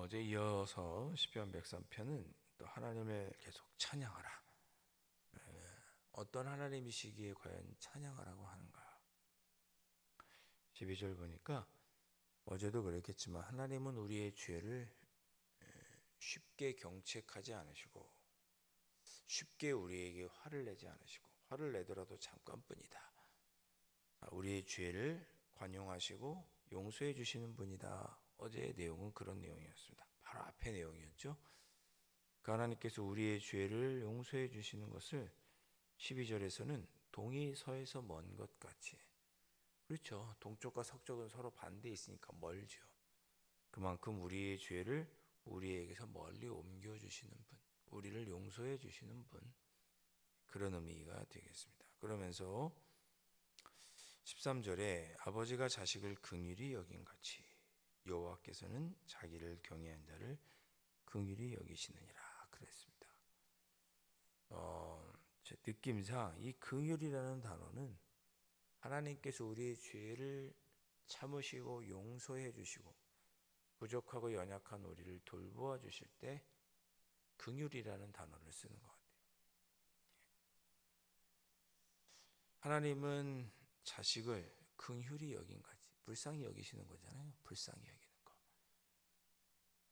어제 이어서 시편 103편은 또 하나님을 계속 찬양하라. 어떤 하나님이시기에 과연 찬양하라고 하는가? 12절 보니까 어제도 그랬겠지만 하나님은 우리의 죄를 쉽게 경책하지 않으시고 쉽게 우리에게 화를 내지 않으시고 화를 내더라도 잠깐뿐이다. 우리의 죄를 관용하시고 용서해 주시는 분이다. 어제의 내용은 그런 내용이었습니다. 바로 앞의 내용이었죠. 그 하나님께서 우리의 죄를 용서해 주시는 것을 12절에서는 동이 서에서 먼 것 같이, 그렇죠. 동쪽과 서쪽은 서로 반대에 있으니까 멀죠. 그만큼 우리의 죄를 우리에게서 멀리 옮겨주시는 분, 우리를 용서해 주시는 분, 그런 의미가 되겠습니다. 그러면서 13절에 아버지가 자식을 긍휼히 여긴 같이 여호와께서는 자기를 경외한 자를 긍휼히 여기시느니라 그랬습니다. 제 느낌상 이 긍휼이라는 단어는 하나님께서 우리의 죄를 참으시고 용서해 주시고 부족하고 연약한 우리를 돌보아 주실 때 긍휼이라는 단어를 쓰는 것 같아요. 하나님은 자식을 긍휼히 여긴 같이 불쌍히 여기시는 거잖아요. 불쌍히 여기는 거.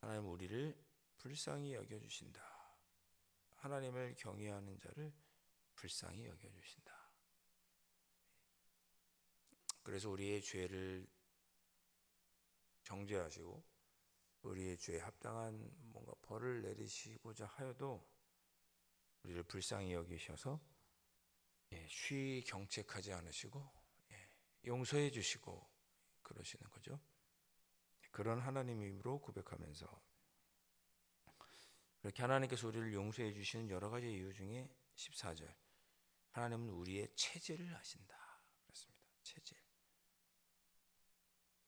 하나님은 우리를 불쌍히 여겨주신다. 하나님을 경외하는 자를 불쌍히 여겨주신다. 그래서 우리의 죄를 정죄하시고 우리의 죄에 합당한 뭔가 벌을 내리시고자 하여도 우리를 불쌍히 여기셔서 쉬 경책하지 않으시고 용서해 주시고 그러시는 거죠. 그런 하나님으로 고백하면서 그렇게 하나님께서 우리를 용서해 주시는 여러 가지 이유 중에 14절 하나님은 우리의 체질을 아신다 그렇습니다. 체질.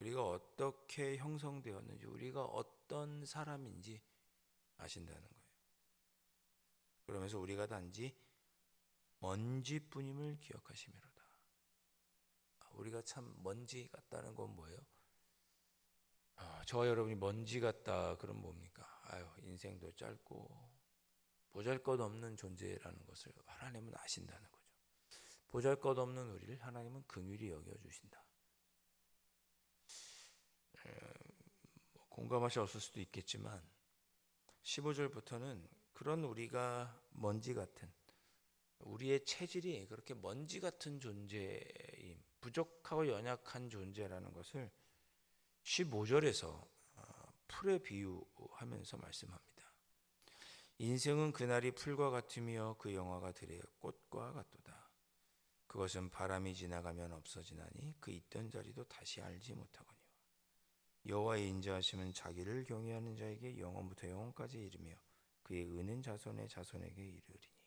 우리가 어떻게 형성되었는지 우리가 어떤 사람인지 아신다는 거예요. 그러면서 우리가 단지 먼지뿐임을 기억하시미로다. 우리가 참 먼지 같다는 건 뭐예요? 저와 여러분이 먼지 같다 그럼 뭡니까? 인생도 짧고 보잘것없는 존재라는 것을 하나님은 아신다는 거죠. 보잘것없는 우리를 하나님은 긍휼히 여겨주신다. 공감하셨을 수도 있겠지만 15절부터는 그런 우리가 먼지 같은 우리의 체질이 그렇게 먼지 같은 존재임, 부족하고 연약한 존재라는 것을 15절에서 풀에 비유하면서 말씀합니다. 인생은 그날이 풀과 같으며 그 영화가 들의 꽃과 같도다. 그것은 바람이 지나가면 없어지나니 그 있던 자리도 다시 알지 못하거니와. 여호와의 인자하심은 자기를 경외하는 자에게 영원부터 영원까지 이르며 그의 은은 자손의 자손에게 이르리니.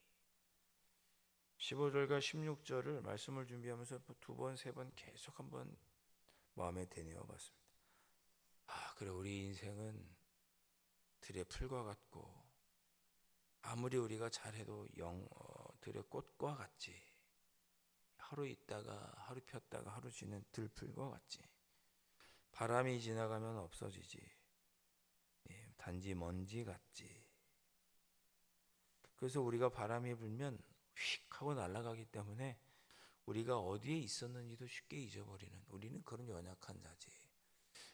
15절과 16절을 말씀을 준비하면서 두 번, 세 번 계속 한번 마음에 되뇌어 봤습니다. 그래 우리 인생은 들의 풀과 같고 아무리 우리가 잘해도 들의 꽃과 같지. 하루 있다가 하루 폈다가 하루 지는 들풀과 같지. 바람이 지나가면 없어지지. 단지 먼지 같지. 그래서 우리가 바람이 불면 휙 하고 날아가기 때문에 우리가 어디에 있었는지도 쉽게 잊어버리는 우리는 그런 연약한 자지.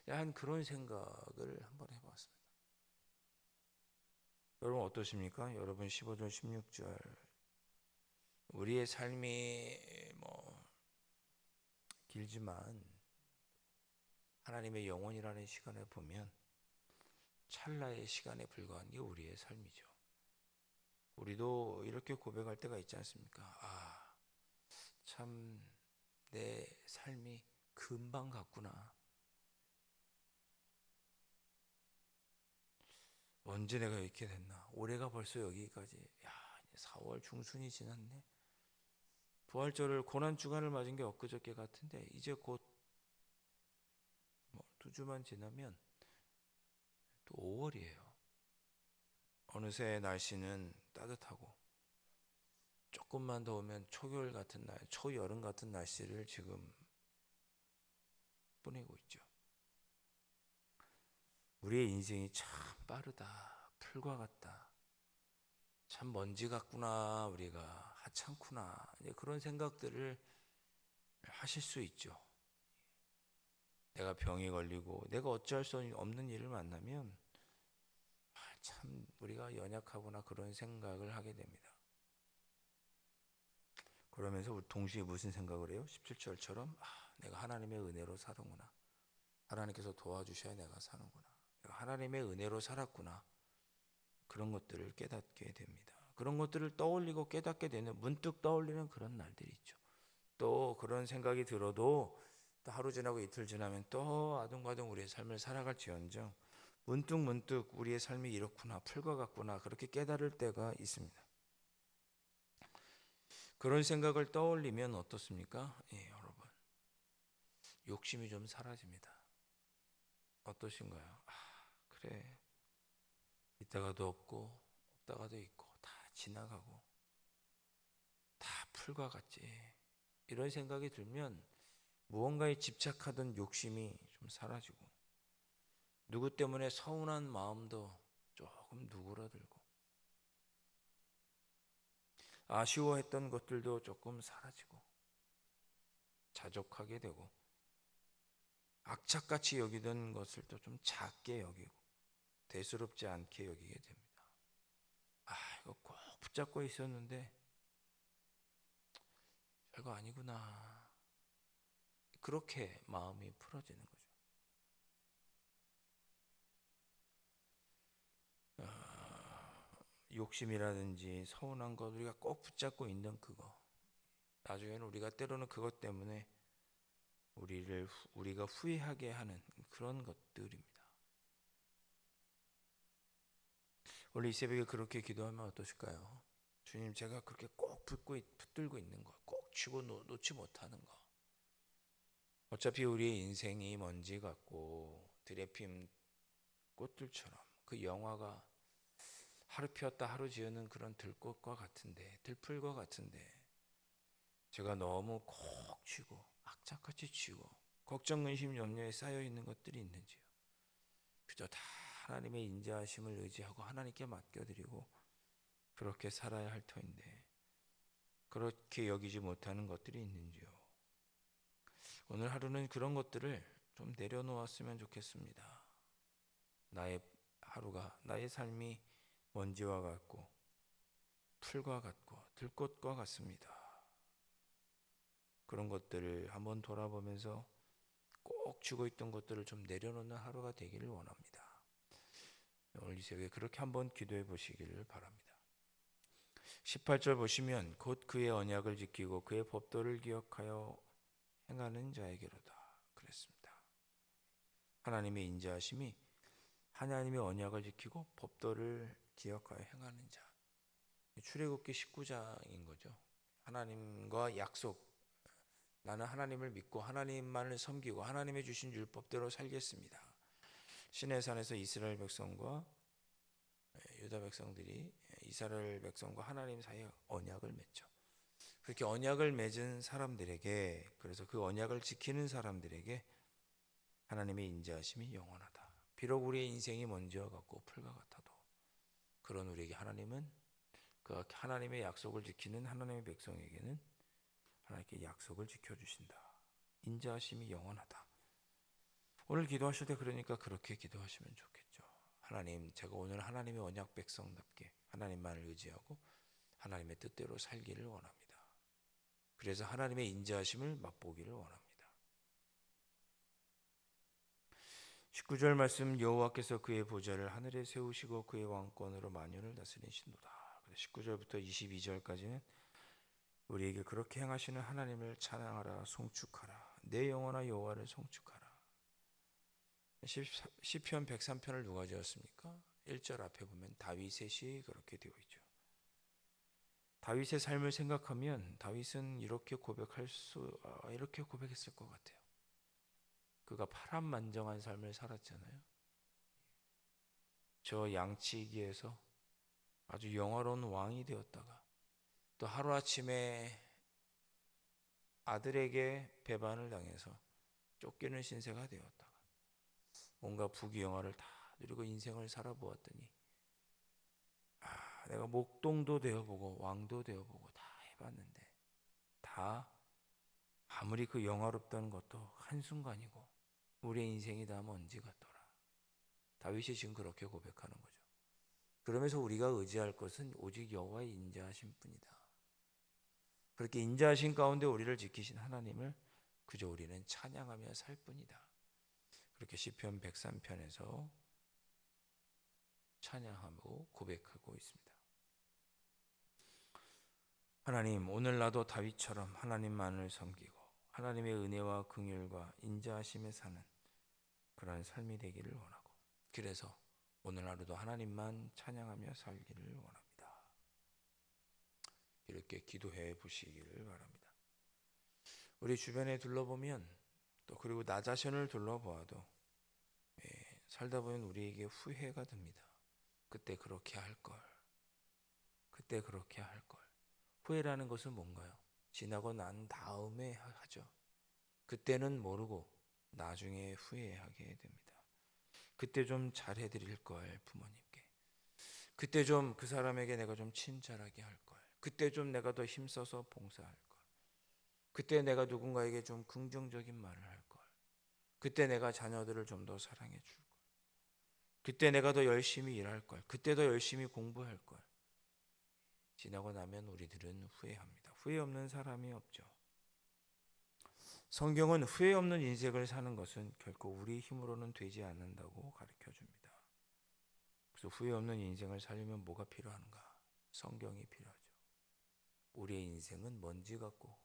한 그런 생각을 한번 해봤습니다. 여러분 어떠십니까? 여러분 15절 16절 우리의 삶이 길지만 하나님의 영혼이라는 시간을 보면 찰나의 시간에 불과한 게 우리의 삶이죠. 우리도 이렇게 고백할 때가 있지 않습니까? 참 내 삶이 금방 갔구나. 언제 내가 이렇게 됐나? 올해가 벌써 여기까지. 4월 중순이 지났네. 부활절을 고난주간을 맞은 게 엊그저께 같은데 이제 곧 2주만 지나면 또 5월이에요. 어느새 날씨는 따뜻하고 조금만 더 오면 초겨울 같은 날, 초여름 같은 날씨를 지금 보내고 있죠. 우리의 인생이 참 빠르다. 풀과 같다. 참 먼지 같구나. 우리가 하찮구나. 이제 그런 생각들을 하실 수 있죠. 내가 병이 걸리고 내가 어찌할 수 없는 일을 만나면 참 우리가 연약하구나 그런 생각을 하게 됩니다. 그러면서 동시에 무슨 생각을 해요? 17절처럼 내가 하나님의 은혜로 사는구나. 하나님께서 도와주셔야 내가 사는구나. 내가 하나님의 은혜로 살았구나. 그런 것들을 깨닫게 됩니다. 그런 것들을 떠올리고 깨닫게 되는 문득 떠올리는 그런 날들이 있죠. 또 그런 생각이 들어도 또 하루 지나고 이틀 지나면 또 아둥바둥 우리의 삶을 살아갈지언정 문득 우리의 삶이 이렇구나 풀과 같구나 그렇게 깨달을 때가 있습니다. 그런 생각을 떠올리면 어떻습니까? 예, 여러분 욕심이 좀 사라집니다. 어떠신가요? 그래 있다가도 없고 없다가도 있고 다 지나가고 다 풀과 같지 이런 생각이 들면 무언가에 집착하던 욕심이 좀 사라지고 누구 때문에 서운한 마음도 조금 누그러들고 아쉬워했던 것들도 조금 사라지고 자족하게 되고 악착같이 여기던 것을 또 좀 작게 여기고 대수롭지 않게 여기게 됩니다. 이거 꼭 붙잡고 있었는데 별거 아니구나. 그렇게 마음이 풀어지는 거죠. 욕심이라든지 서운한 것 우리가 꼭 붙잡고 있는 그거 나중에는 우리가 때로는 그것 때문에 우리가 후회하게 하는 그런 것들입니다. 원래 이 새벽에 그렇게 기도하면 어떠실까요? 주님 제가 그렇게 꼭 붙들고 있는 거 꼭 쥐고 놓지 못하는 거 어차피 우리의 인생이 먼지 같고 들에 핀 꽃들처럼 그 영화가 하루 피었다 하루 지우는 그런 들꽃과 같은데 들풀과 같은데 제가 너무 콕 쥐고 악착같이 쥐고 걱정 근심 염려에 쌓여있는 것들이 있는지요. 그저 다 하나님의 인자하심을 의지하고 하나님께 맡겨드리고 그렇게 살아야 할 터인데 그렇게 여기지 못하는 것들이 있는지요. 오늘 하루는 그런 것들을 좀 내려놓았으면 좋겠습니다. 나의 하루가 나의 삶이 먼지와 같고 풀과 같고 들꽃과 같습니다. 그런 것들을 한번 돌아보면서 꼭 쥐고 있던 것들을 좀 내려놓는 하루가 되기를 원합니다. 오늘 이 새벽에 그렇게 한번 기도해 보시기를 바랍니다. 18절 보시면 곧 그의 언약을 지키고 그의 법도를 기억하여 행하는 자에게로다 그랬습니다. 하나님의 인자하심이 하나님의 언약을 지키고 법도를 기억하여 행하는 자. 출애굽기 19장인 거죠. 하나님과 약속. 나는 하나님을 믿고 하나님만을 섬기고 하나님의 주신 율법대로 살겠습니다. 시내산에서 이스라엘 백성과 유다 백성들이 이스라엘 백성과 하나님 사이에 언약을 맺죠. 그렇게 언약을 맺은 사람들에게 그래서 그 언약을 지키는 사람들에게 하나님의 인자하심이 영원하다. 비록 우리의 인생이 먼지와 같고 풀과 같아도 그런 우리에게 하나님은 그 하나님의 약속을 지키는 하나님의 백성에게는 하나님께 약속을 지켜주신다. 인자하심이 영원하다. 오늘 기도하실 때 그러니까 그렇게 기도하시면 좋겠죠. 하나님, 제가 오늘 하나님의 언약 백성답게 하나님만을 의지하고 하나님의 뜻대로 살기를 원합니다. 그래서 하나님의 인자하심을 맛보기를 원합니다. 19절 말씀 여호와께서 그의 보좌를 하늘에 세우시고 그의 왕권으로 만유를 다스리신도다. 19절부터 22절까지는 우리에게 그렇게 행하시는 하나님을 찬양하라 송축하라 내 영혼아 여호와를 송축하라. 시편 103편을 누가 지었습니까? 1절 앞에 보면 다윗의 시 그렇게 되어 있죠. 다윗의 삶을 생각하면 다윗은 이렇게 고백했을 것 같아요. 그가 파란만장한 삶을 살았잖아요. 저 양치기에서 아주 영화로운 왕이 되었다가 또 하루아침에 아들에게 배반을 당해서 쫓기는 신세가 되었다가 온갖 부귀영화를 다 누리고 인생을 살아보았더니 내가 목동도 되어보고 왕도 되어보고 다 해봤는데 다 아무리 그 영화롭다는 것도 한순간이고 우리의 인생이 다 먼지 같더라. 다윗이 지금 그렇게 고백하는 거죠. 그러면서 우리가 의지할 것은 오직 여호와의 인자하신 뿐이다. 그렇게 인자하신 가운데 우리를 지키신 하나님을 그저 우리는 찬양하며 살 뿐이다. 그렇게 시편 103편에서 찬양하고 고백하고 있습니다. 하나님, 오늘 나도 다윗처럼 하나님만을 섬기고 하나님의 은혜와 긍휼과 인자하심에 사는 그러한 삶이 되기를 원하고, 그래서 오늘 하루도 하나님만 찬양하며 살기를 원합니다. 이렇게 기도해 보시기를 바랍니다. 우리 주변에 둘러보면 또 그리고 나 자신을 둘러보아도 살다 보면 우리에게 후회가 듭니다. 그때 그렇게 할 걸. 그때 그렇게 할 걸. 후회라는 것은 뭔가요? 지나고 난 다음에 하죠. 그때는 모르고 나중에 후회하게 됩니다. 그때 좀 잘해드릴 걸, 부모님께. 그때 좀 그 사람에게 내가 좀 친절하게 할 걸. 그때 좀 내가 더 힘써서 봉사할 걸. 그때 내가 누군가에게 좀 긍정적인 말을 할 걸. 그때 내가 자녀들을 좀 더 사랑해 줄 걸. 그때 내가 더 열심히 일할 걸. 그때 더 열심히 공부할 걸. 지나고 나면 우리들은 후회합니다. 후회 없는 사람이 없죠. 성경은 후회 없는 인생을 사는 것은 결코 우리 힘으로는 되지 않는다고 가르쳐 줍니다. 그래서 후회 없는 인생을 살려면 뭐가 필요한가? 성경이 필요하죠. 우리의 인생은 먼지 같고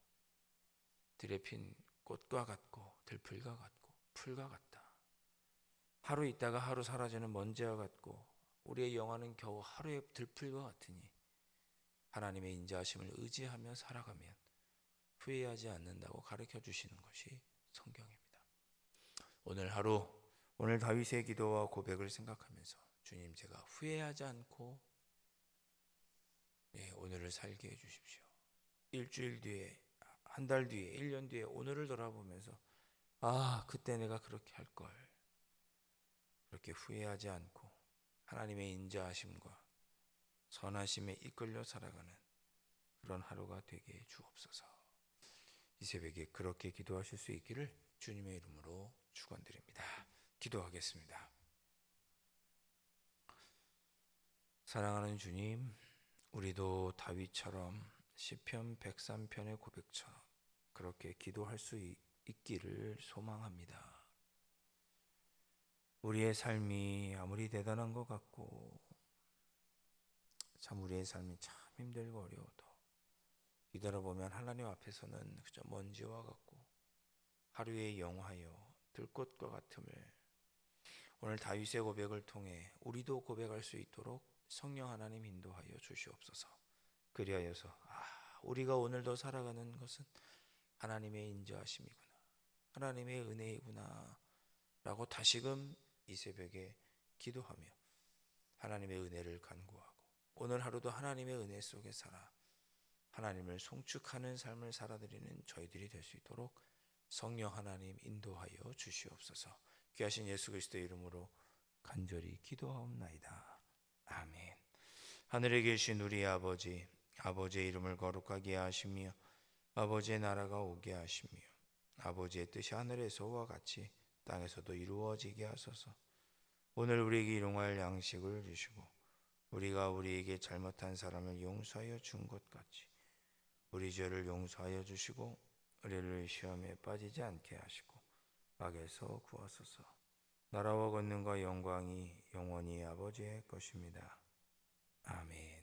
들에 핀 꽃과 같고 들풀과 같고 풀과 같다. 하루 있다가 하루 사라지는 먼지와 같고 우리의 영혼은 겨우 하루의 들풀과 같으니 하나님의 인자하심을 의지하며 살아가면 후회하지 않는다고 가르쳐 주시는 것이 성경입니다. 오늘 하루, 오늘 다윗의 기도와 고백을 생각하면서 주님, 제가 후회하지 않고 오늘을 살게 해주십시오. 일주일 뒤에, 한 달 뒤에, 1년 뒤에 오늘을 돌아보면서 그때 내가 그렇게 할 걸. 그렇게 후회하지 않고 하나님의 인자하심과 선하심에 이끌려 살아가는 그런 하루가 되게 주옵소서. 이 새벽에 그렇게 기도하실 수 있기를 주님의 이름으로 축원드립니다. 기도하겠습니다. 사랑하는 주님, 우리도 다윗처럼 시편 103편의 고백처럼 그렇게 기도할 수 있기를 소망합니다. 우리의 삶이 아무리 대단한 것 같고 참 우리의 삶이 참 힘들고 어려워도 뒤돌아보면 하나님 앞에서는 그저 먼지와 같고 하루의 영화요 들꽃과 같음을 오늘 다윗의 고백을 통해 우리도 고백할 수 있도록 성령 하나님 인도하여 주시옵소서. 그리하여서 우리가 오늘도 살아가는 것은 하나님의 인자하심이구나, 하나님의 은혜이구나 라고 다시금 이 새벽에 기도하며 하나님의 은혜를 간구하고 오늘 하루도 하나님의 은혜 속에 살아 하나님을 송축하는 삶을 살아드리는 저희들이 될 수 있도록 성령 하나님 인도하여 주시옵소서. 귀하신 예수 그리스도의 이름으로 간절히 기도하옵나이다. 아멘. 하늘에 계신 우리 아버지, 아버지의 이름을 거룩하게 하시며 아버지의 나라가 오게 하시며 아버지의 뜻이 하늘에서와 같이 땅에서도 이루어지게 하소서. 오늘 우리에게 일용할 양식을 주시고 우리가 우리에게 잘못한 사람을 용서하여 준 것 같이 우리 죄를 용서하여 주시고 우리를 시험에 빠지지 않게 하시고 악에서 구하소서. 나라와 권능과 영광이 영원히 아버지의 것입니다. 아멘.